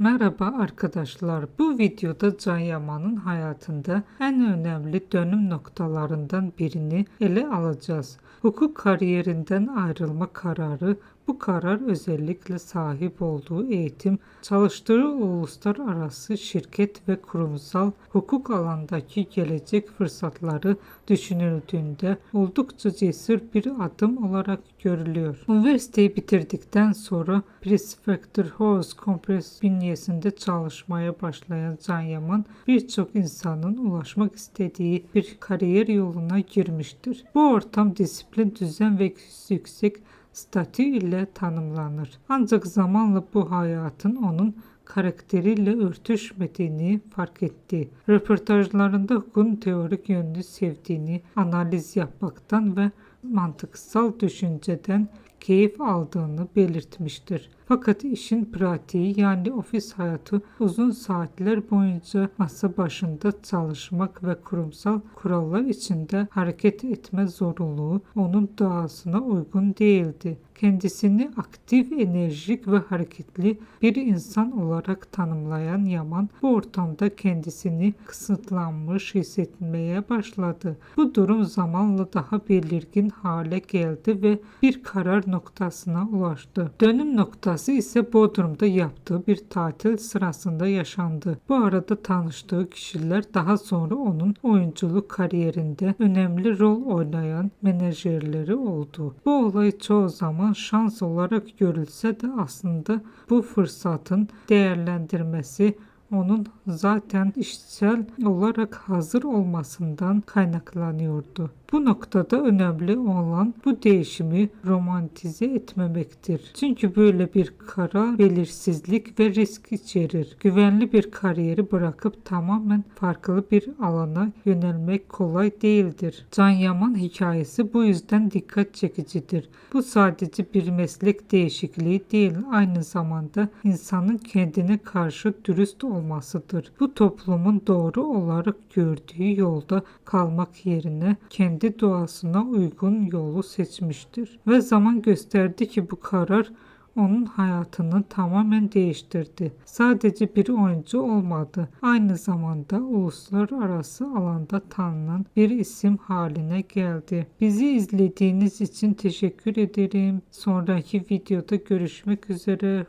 Merhaba arkadaşlar. Bu videoda Can Yaman'ın hayatında en önemli dönüm noktalarından birini ele alacağız. Hukuk kariyerinden ayrılma kararı. Bu karar özellikle sahip olduğu eğitim, çalıştığı uluslararası şirket ve kurumsal hukuk alandaki gelecek fırsatları düşünüldüğünde oldukça cesur bir adım olarak görülüyor. Üniversiteyi bitirdikten sonra Prefecture House Compress bünyesinde çalışmaya başlayan Can Yaman birçok insanın ulaşmak istediği bir kariyer yoluna girmiştir. Bu ortam disiplin, düzen ve yüksek statü ile tanımlanır. Ancak zamanla bu hayatın onun karakteriyle örtüşmediğini fark etti. Röportajlarında hukukun teorik yönünü sevdiğini, analiz yapmaktan ve mantıksal düşünceden keyif aldığını belirtmiştir. Fakat işin pratiği yani ofis hayatı uzun saatler boyunca masa başında çalışmak ve kurumsal kurallar içinde hareket etme zorunluluğu onun doğasına uygun değildi. Kendisini aktif, enerjik ve hareketli bir insan olarak tanımlayan Yaman bu ortamda kendisini kısıtlanmış hissetmeye başladı. Bu durum zamanla daha belirgin hale geldi ve bir karar noktasına ulaştı. Dönüm noktası ise Bodrum'da yaptığı bir tatil sırasında yaşandı. Bu arada tanıştığı kişiler daha sonra onun oyunculuk kariyerinde önemli rol oynayan menajerleri oldu. Bu olay çoğu zaman şans olarak görülse de aslında bu fırsatın değerlendirmesi onun zaten işsel olarak hazır olmasından kaynaklanıyordu. Bu noktada önemli olan bu değişimi romantize etmemektir. Çünkü böyle bir karar belirsizlik ve risk içerir. Güvenli bir kariyeri bırakıp tamamen farklı bir alana yönelmek kolay değildir. Can Yaman hikayesi bu yüzden dikkat çekicidir. Bu sadece bir meslek değişikliği değil, aynı zamanda insanın kendine karşı dürüst olmasıdır. Bu toplumun doğru olarak gördüğü yolda kalmak yerine kendi doğasına uygun yolu seçmiştir. Ve zaman gösterdi ki bu karar onun hayatını tamamen değiştirdi. Sadece bir oyuncu olmadı. Aynı zamanda uluslararası alanda tanınan bir isim haline geldi. Bizi izlediğiniz için teşekkür ederim. Sonraki videoda görüşmek üzere.